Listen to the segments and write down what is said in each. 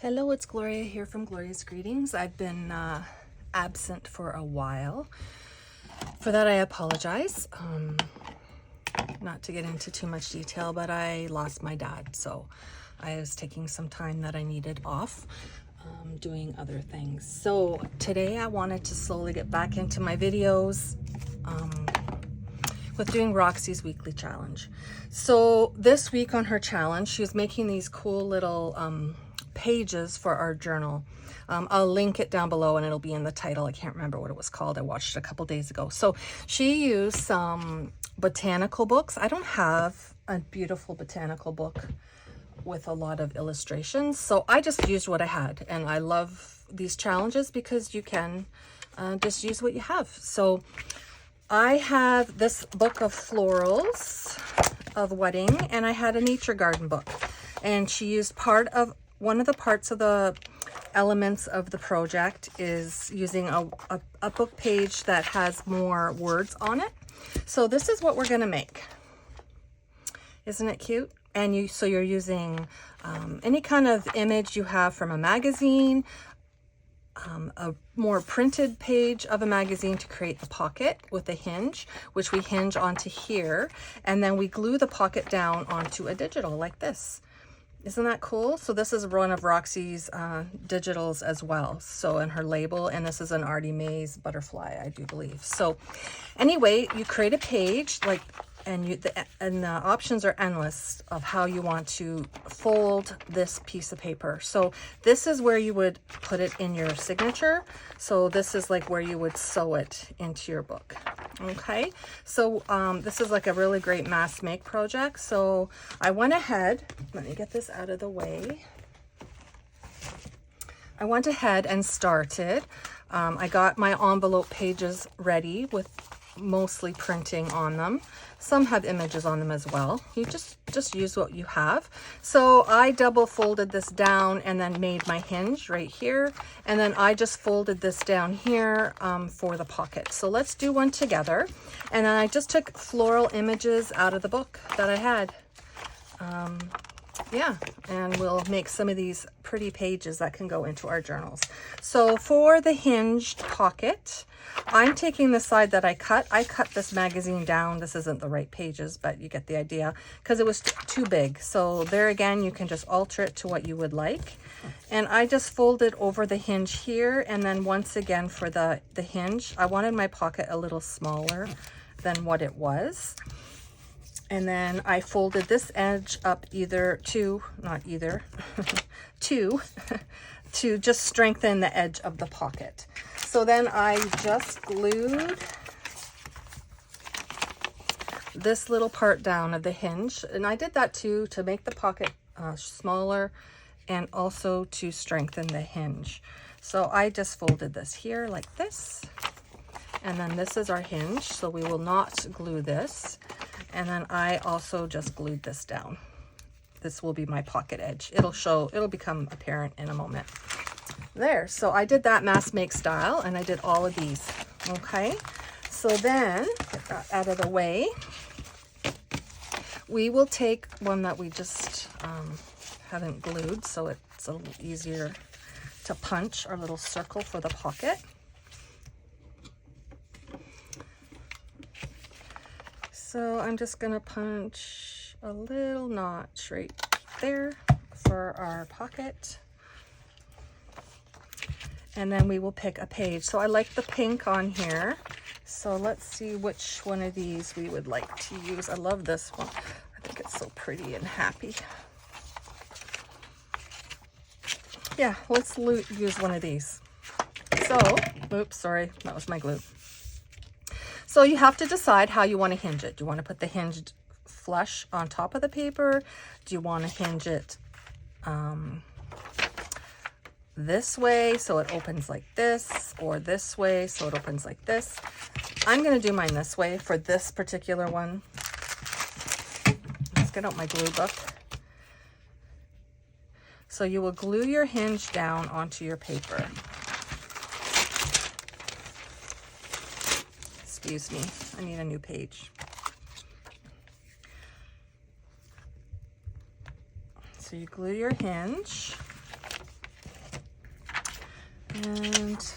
Hello, it's Gloria here from Gloria's Greetings. I've been absent for a while. For that, I apologize. Not to get into too much detail, but I lost my dad, so I was taking some time that I needed off, doing other things. So today I wanted to slowly get back into my videos with doing Roxy's weekly challenge. So this week on her challenge, she was making these cool little pages for our journal. I'll link it down below and it'll be in the title. I can't remember what it was called. I watched it a couple days ago. So she used some botanical books. I don't have a beautiful botanical book with a lot of illustrations, so I just used what I had, and I love these challenges because you can just use what you have. So I have this book of florals of wedding, and I had a nature garden book, and she used one of the parts of the elements of the project is using a book page that has more words on it. So this is what we're going to make. Isn't it cute? And so you're using any kind of image you have from a magazine, a more printed page of a magazine to create the pocket with a hinge, which we hinge onto here, and then we glue the pocket down onto a digital like this. Isn't that cool? So this is one of Roxy's digitals as well. So in her label, and this is an Artie Mays butterfly, I do believe. So anyway, you create a page and the options are endless of how you want to fold this piece of paper. So this is where you would put it in your signature. So this is like where you would sew it into your book. Okay, so this is like a really great mass make project. So I went ahead, let me get this out of the way. I went ahead and started. I got my envelope pages ready with mostly printing on them. Some have images on them as well. You just use what you have. So I double folded this down and then made my hinge right here, and then I just folded this down here for the pocket. So let's do one together. And then I just took floral images out of the book that I had. Yeah, and we'll make some of these pretty pages that can go into our journals. So for the hinged pocket, I'm taking the side that I cut. I cut this magazine down. This isn't the right pages, but you get the idea, because it was too big. So there again, you can just alter it to what you would like. And I just folded over the hinge here, and then once again for the hinge, I wanted my pocket a little smaller than what it was. And then I folded this edge up to just strengthen the edge of the pocket. So then I just glued this little part down of the hinge. And I did that too to make the pocket smaller and also to strengthen the hinge. So I just folded this here like this. And then this is our hinge, so we will not glue this. And then I also just glued this down. This will be my pocket edge. It'll become apparent in a moment. There, so I did that mass make style, and I did all of these. Okay, so then, get that out of the way. We will take one that we just haven't glued, so it's a little easier to punch our little circle for the pocket. So I'm just gonna punch a little notch right there for our pocket. And then we will pick a page. So I like the pink on here. So let's see which one of these we would like to use. I love this one. I think it's so pretty and happy. Yeah, let's use one of these. So, oops, sorry, that was my glue. So you have to decide how you want to hinge it. Do you want to put the hinged flush on top of the paper? Do you want to hinge it this way so it opens like this, or this way so it opens like this? I'm going to do mine this way for this particular one. Let's get out my glue book. So you will glue your hinge down onto your paper. Excuse me, I need a new page. So you glue your hinge And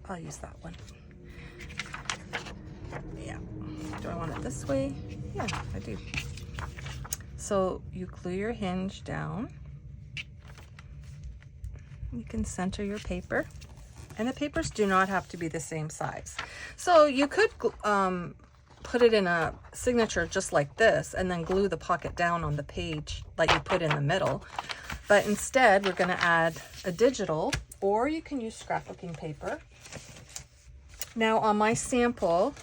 I'll use that one. Yeah. Do I want it this way? Yeah, I do. So you glue your hinge down. You can center your paper. And the papers do not have to be the same size. So you could put it in a signature just like this and then glue the pocket down on the page that you put in the middle. But instead, we're going to add a digital, or you can use scrapbooking paper. Now on my sample,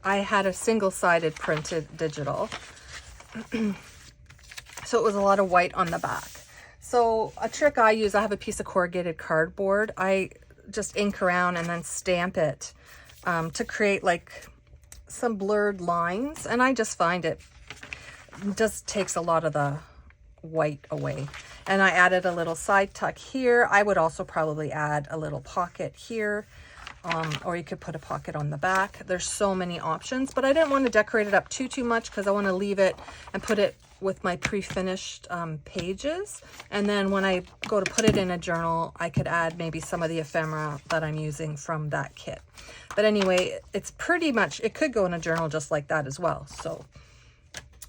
I had a single-sided printed digital. So it was a lot of white on the back. So a trick I use, I have a piece of corrugated cardboard. I just ink around and then stamp it to create like some blurred lines. And I just find it just takes a lot of the white away. And I added a little side tuck here. I would also probably add a little pocket here. Or you could put a pocket on the back. There's so many options, but I didn't want to decorate it up too much because I want to leave it and put it with my pre-finished pages. And then when I go to put it in a journal, I could add maybe some of the ephemera that I'm using from that kit. But anyway, it's pretty much, it could go in a journal just like that as well. So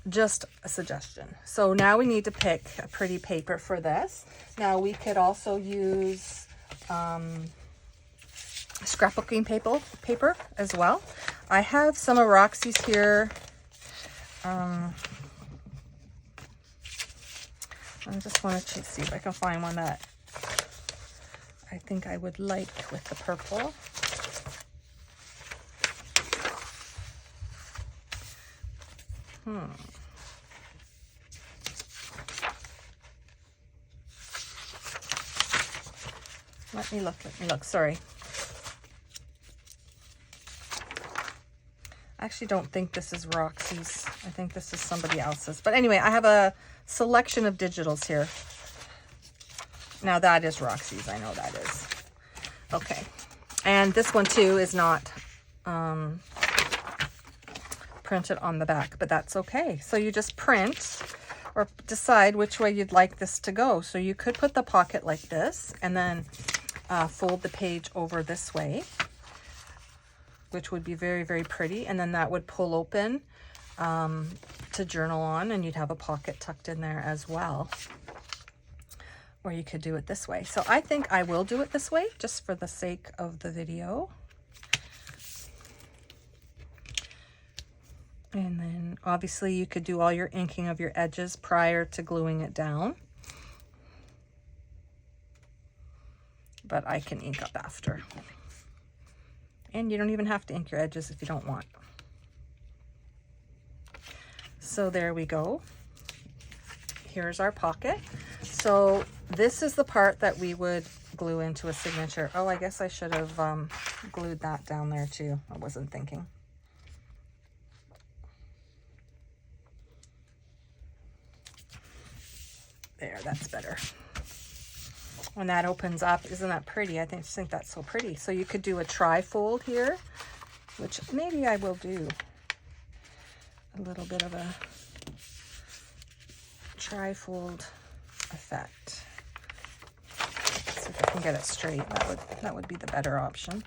just a suggestion. So now we need to pick a pretty paper for this. Now we could also use scrapbooking paper as well. I have some of Roxy's here. I just want to see if I can find one that I think I would like with the purple. Let me look, sorry. I actually don't think this is Roxy's. I think this is somebody else's. But anyway, I have a selection of digitals here. Now that is Roxy's. I know that is. Okay. And this one too is not printed on the back, but that's okay. So you just print or decide which way you'd like this to go. So you could put the pocket like this and then fold the page over this way, which would be very, very pretty. And then that would pull open to journal on, and you'd have a pocket tucked in there as well. Or you could do it this way. So I think I will do it this way just for the sake of the video. And then obviously you could do all your inking of your edges prior to gluing it down. But I can ink up after. And you don't even have to ink your edges if you don't want. So there we go. Here's our pocket. So this is the part that we would glue into a signature. Oh, I guess I should have glued that down there too. I wasn't thinking. There, that's better. When that opens up, isn't that pretty? I just think that's so pretty. So you could do a tri-fold here, which maybe I will do a little bit of a tri-fold effect. See if I can get it straight. That would be the better option.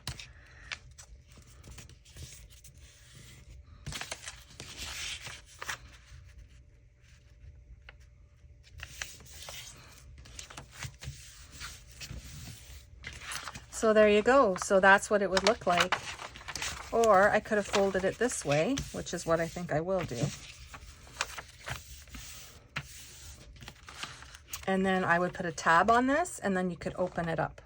So there you go. So that's what it would look like. Or I could have folded it this way, which is what I think I will do. And then I would put a tab on this, and then you could open it up.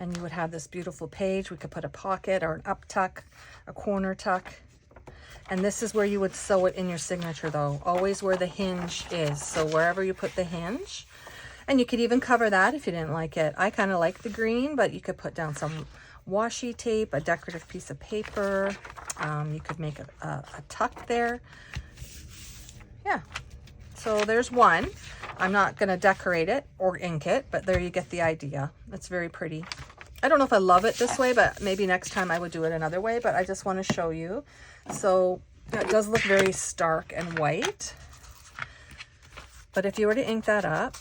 And you would have this beautiful page. We could put a pocket or an up tuck, a corner tuck. And this is where you would sew it in your signature though. Always where the hinge is. So wherever you put the hinge. And you could even cover that if you didn't like it. I kind of like the green, but you could put down some washi tape, a decorative piece of paper. You could make a tuck there. Yeah. So there's one. I'm not going to decorate it or ink it, but there you get the idea. It's very pretty. I don't know if I love it this way, but maybe next time I would do it another way, but I just want to show you. So it does look very stark and white. But if you were to ink that up,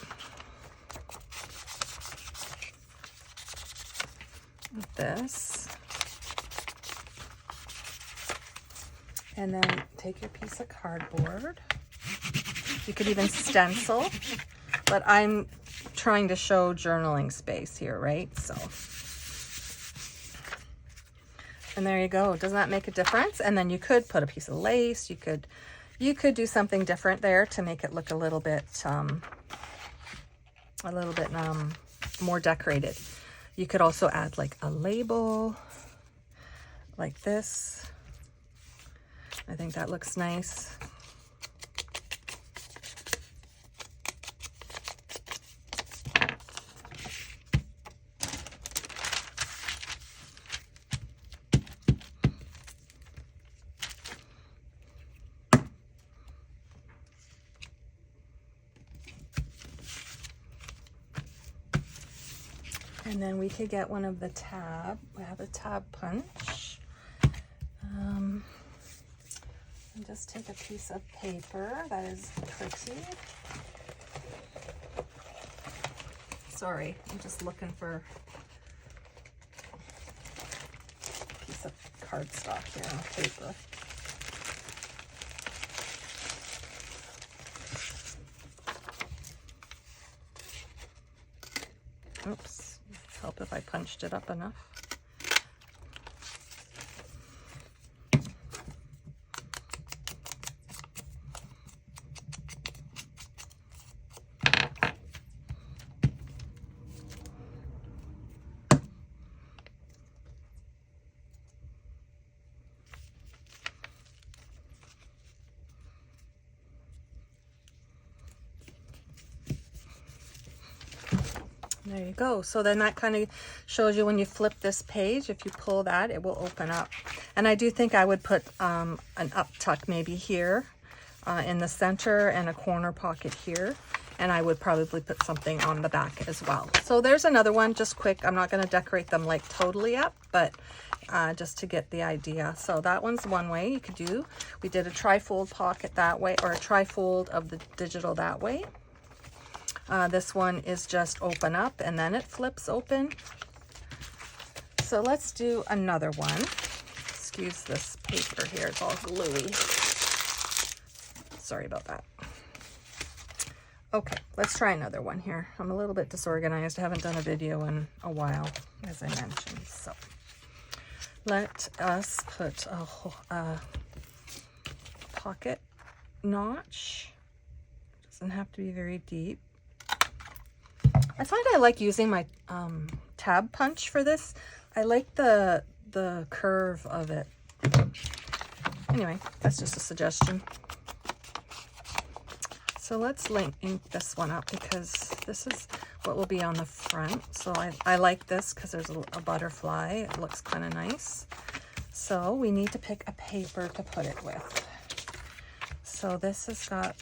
with this. And then take your piece of cardboard. You could even stencil, but I'm trying to show journaling space here, right? So, and there you go. Doesn't that make a difference? And then you could put a piece of lace. You could do something different there to make it look a little bit more decorated. You could also add like a label like this. I think that looks nice. And then we could get one of the tab. We have a tab punch. And just take a piece of paper that is pretty. Sorry, I'm just looking for a piece of cardstock here on paper. Oops, help if I punched it up enough. There you go. So then that kind of shows you when you flip this page, if you pull that, it will open up. And I do think I would put an up tuck maybe here in the center and a corner pocket here. And I would probably put something on the back as well. So there's another one, just quick. I'm not going to decorate them like totally up, but just to get the idea. So that one's one way you could do. We did a tri-fold pocket that way, or a tri-fold of the digital that way. This one is just open up and then it flips open. So let's do another one. Excuse this paper here, it's all gluey. Sorry about that. Okay, let's try another one here. I'm a little bit disorganized. I haven't done a video in a while, as I mentioned. So let us put a pocket notch. Doesn't have to be very deep. I find I like using my tab punch for this. I like the curve of it. Anyway, that's just a suggestion. So let's ink this one up because this is what will be on the front. So I like this because there's a butterfly. It looks kind of nice. So we need to pick a paper to put it with. So this has got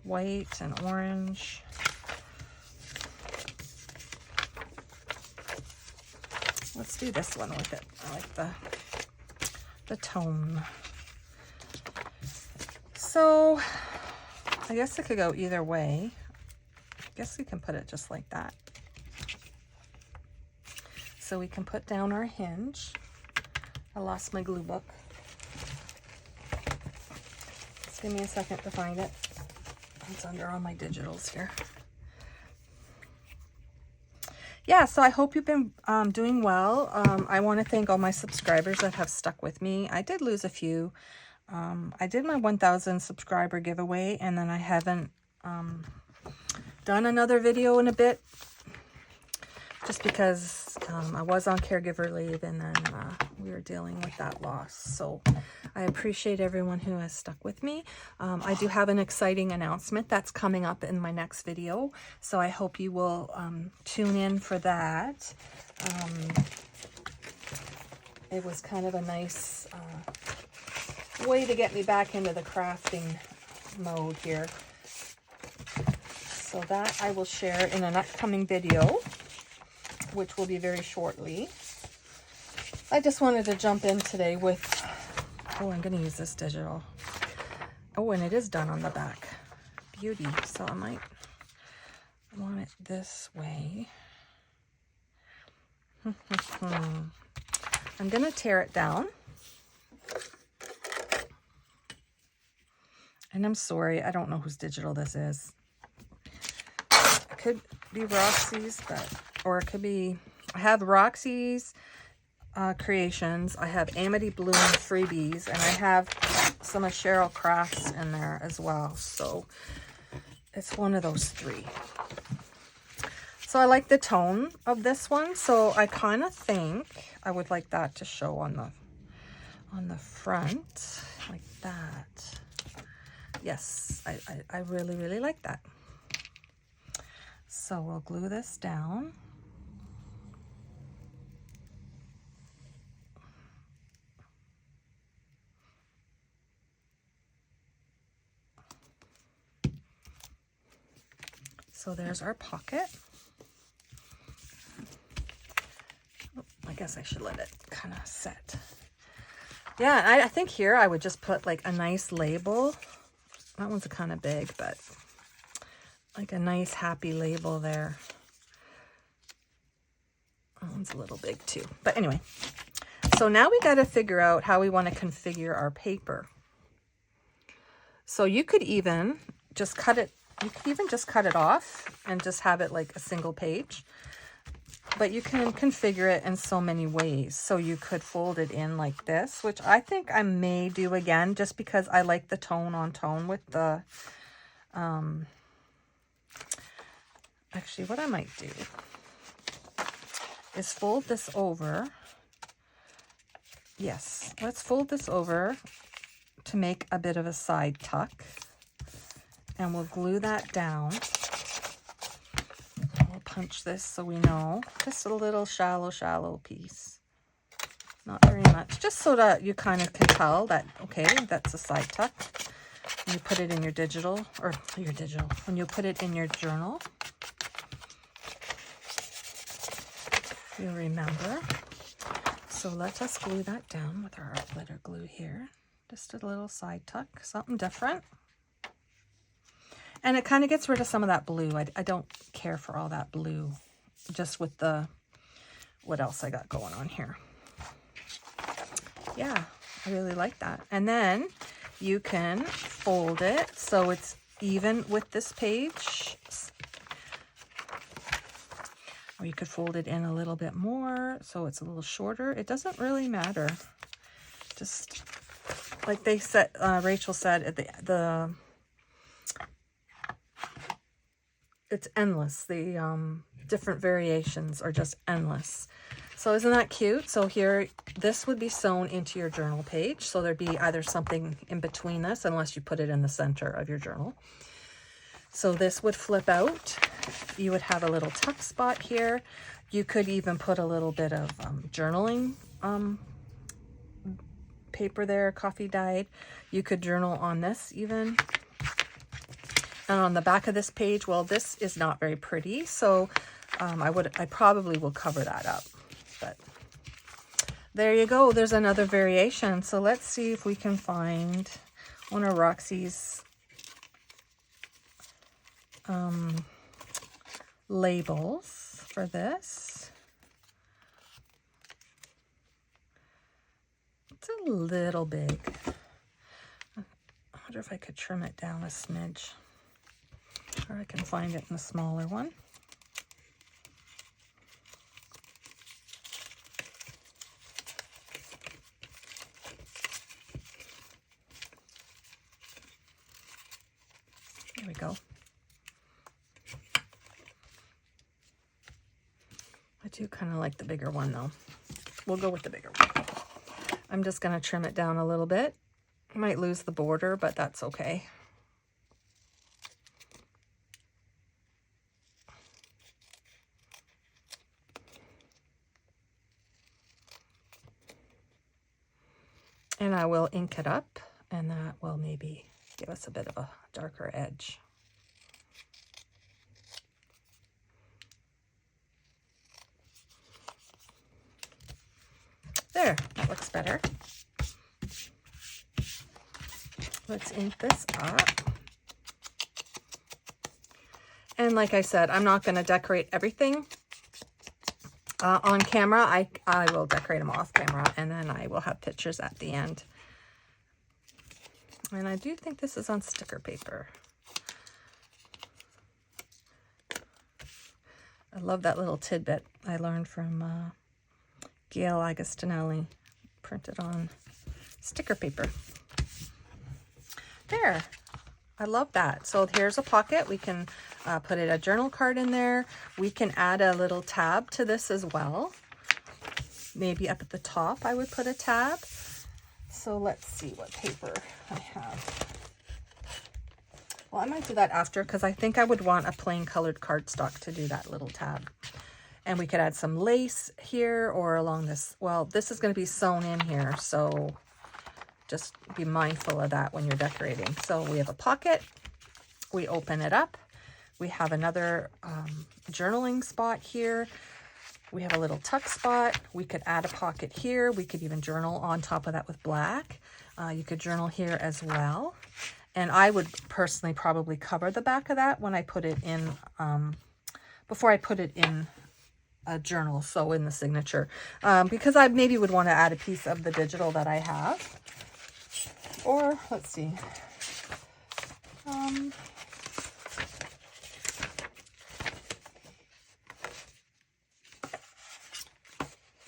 white and orange. Let's do this one with it. I like the tone. So I guess it could go either way. I guess we can put it just like that. So we can put down our hinge. I lost my glue book. Just give me a second to find it. It's under all my digitals here. Yeah, so I hope you've been doing well. I want to thank all my subscribers that have stuck with me. I did lose a few. I did my 1,000 subscriber giveaway, and then I haven't done another video in a bit, just because I was on caregiver leave, and then we were dealing with that loss. So I appreciate everyone who has stuck with me. I do have an exciting announcement that's coming up in my next video, so I hope you will tune in for that. It was kind of a nice way to get me back into the crafting mode here. So that I will share in an upcoming video, which will be very shortly. I just wanted to jump in today with, oh, I'm going to use this digital. Oh, and it is done on the back. Beauty. So I might want it this way. I'm going to tear it down. And I'm sorry, I don't know whose digital this is. It could be Roxy's, or it could be, I have Roxy's Creations. I have Amity Bloom Freebies, and I have some of Cheryl Crafts in there as well. So it's one of those three. So I like the tone of this one. So I kind of think I would like that to show on the front like that. Yes, I really, really like that. So we'll glue this down. So there's our pocket. Oh, I guess I should let it kind of set. Yeah, I think here I would just put like a nice label. That one's kind of big, but like a nice happy label there. That one's a little big too. But anyway, so now we got to figure out how we want to configure our paper. So you could even just cut it. You could even just cut it off and just have it like a single page. But you can configure it in so many ways. So you could fold it in like this, which I think I may do again just because I like the tone on tone with the, actually what I might do is fold this over. Yes, let's fold this over to make a bit of a side tuck. And we'll glue that down. We'll punch this so we know. Just a little shallow piece. Not very much. Just so that you kind of can tell that, okay, that's a side tuck. When you put it in your digital, when you put it in your journal, you'll remember. So let us glue that down with our glitter glue here. Just a little side tuck, something different. And it kind of gets rid of some of that blue. I don't care for all that blue, just with the, what else I got going on here. Yeah, I really like that. And then you can fold it so it's even with this page. Or you could fold it in a little bit more so it's a little shorter. It doesn't really matter. Just like they said, Rachel said, at it's endless. The different variations are just endless. So isn't that cute? So here, this would be sewn into your journal page. So there'd be either something in between this, unless you put it in the center of your journal. So this would flip out. You would have a little tuck spot here. You could even put a little bit of journaling paper there, coffee dyed. You could journal on this even. And on the back of this page, well, this is not very pretty, so I probably will cover that up. But there you go. There's another variation. So let's see if we can find one of Roxy's labels for this. It's a little big. I wonder if I could trim it down a smidge. Or I can find it in a smaller one. There we go. I do kind of like the bigger one though. We'll go with the bigger one. I'm just going to trim it down a little bit. I might lose the border, but that's okay. And I will ink it up, and that will maybe give us a bit of a darker edge. There, that looks better. Let's ink this up. And like I said, I'm not going to decorate everything. on camera. I will decorate them off camera, and then I will have pictures at the end. And I do think this is on sticker paper. I love that little tidbit I learned from Gail Agostinelli. Printed on sticker paper. There. I love that. So here's a pocket. We can put a journal card in there. We can add a little tab to this as well. Maybe up at the top I would put a tab. So let's see what paper I have. Well, I might do that after because I think I would want a plain colored cardstock to do that little tab. And we could add some lace here or along this. Well, this is going to be sewn in here, so just be mindful of that when you're decorating. So we have a pocket. We open it up. We have another journaling spot here. We have a little tuck spot. We could add a pocket here. We could even journal on top of that with black. You could journal here as well. And I would personally probably cover the back of that when I put it in, before I put it in a journal, so in the signature, because I maybe would want to add a piece of the digital that I have. Or, let's see.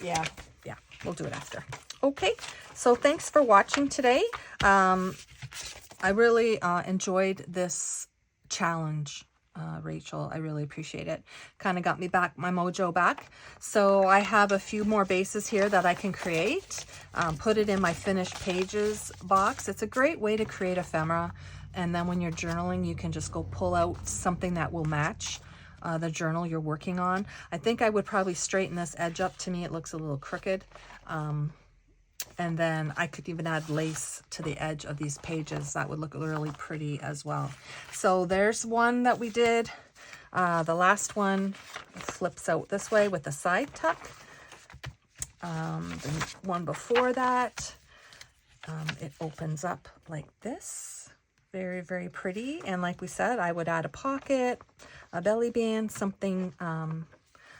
Yeah, we'll do it after. Okay, so thanks for watching today. I really enjoyed this challenge, Rachel. I really appreciate it. Kind of got me back, my mojo back. So I have a few more bases here that I can create. Put it in my finished pages box. It's a great way to create ephemera. And then when you're journaling, you can just go pull out something that will match the journal you're working on. I think I would probably straighten this edge up. To me, it looks a little crooked. And then I could even add lace to the edge of these pages. That would look really pretty as well. So there's one that we did. The last one flips out this way with the side tuck. The one before that, it opens up like this. Very, very pretty. And like we said, I would add a pocket, a belly band, something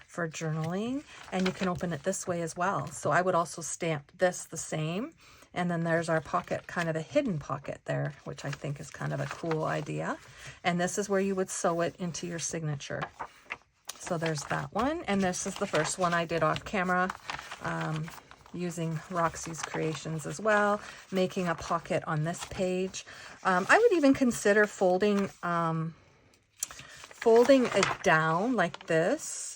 for journaling, and you can open it this way as well. So I would also stamp this the same, and then there's our pocket, kind of a hidden pocket there, which I think is kind of a cool idea. And this is where you would sew it into your signature. So there's that one, and this is the first one I did off camera, using Roxy's creations as well, making a pocket on this page. I would even consider folding it down like this.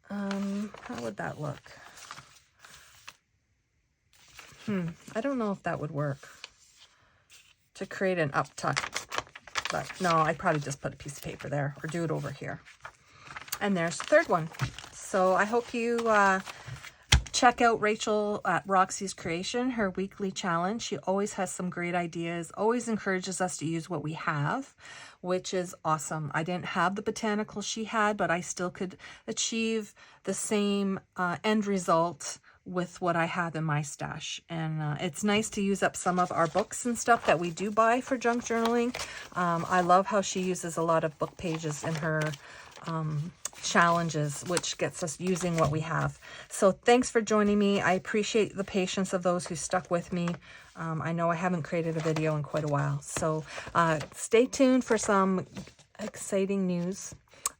How would that look? I don't know if that would work to create an up tuck, but no, I'd probably just put a piece of paper there or do it over here. And there's the third one. So I hope you check out Rachel at Roxy's Creation, her weekly challenge. She always has some great ideas, always encourages us to use what we have, which is awesome. I didn't have the botanicals she had, but I still could achieve the same end result with what I have in my stash. And it's nice to use up some of our books and stuff that we do buy for junk journaling. I love how she uses a lot of book pages in her challenges, which gets us using what we have. So thanks for joining me. I appreciate the patience of those who stuck with me. I know I haven't created a video in quite a while, so stay tuned for some exciting news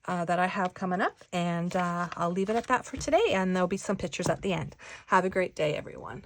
that I have coming up, and I'll leave it at that for today, and there'll be some pictures at the end. Have a great day, everyone.